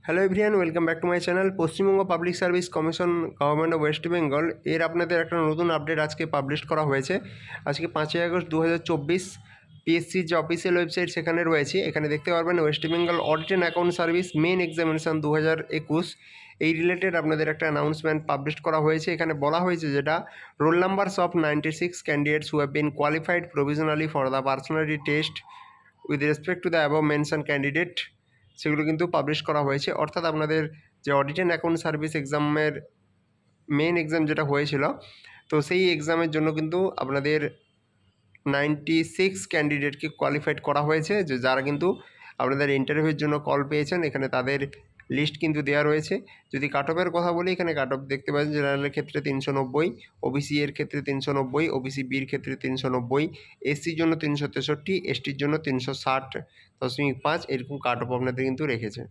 Hello everyone, welcome back to my channel. Paschimbanga public service commission government of West Bengal এর আপনাদের একটা নতুন update আজকে পাবলিশ করা হয়েছে। আজকে 5ই আগস্ট 2024 পিএসসির যে অফিসিয়াল ওয়েবসাইট সেখানে রয়েছে। এখানে দেখতে পারবেন West Bengal audit and account service main examination 2021 এই রিলেটেড আপনাদের একটা অ্যানাউন্সমেন্ট পাবলিশ করা হয়েছে। এখানে বলা হয়েছে যেটা role numbers of 96 candidates who have been qualified provisionally for the personality test with respect to the above mention candidate সেগুলো কিন্তু পাবলিশ করা হয়েছে। অর্থাৎ আপনাদের যে অডিট অ্যান্ড অ্যাকাউন্ট সার্ভিস এক্সামের মেন এক্সাম যেটা হয়েছিল, তো সেই এক্সামের জন্য কিন্তু আপনাদের 96 ক্যান্ডিডেটকে কোয়ালিফাইড করা হয়েছে, যে যারা কিন্তু আপনাদের ইন্টারভিউর জন্য কল পেয়েছেন। এখানে তাদের লিস্ট কিন্তু দেওয়া রয়েছে। যদি কাট অফের কথা বলি, এখানে কাট অফ দেখতে পাচ্ছেন জেনারেলের ক্ষেত্রে 390, ওবিসি এর ক্ষেত্রে 390, ওবিসি বির ক্ষেত্রে 390, এসসির জন্য 363, এসটির জন্য 360.5 এরকম কাট অফ আপনাদের কিন্তু রেখেছে।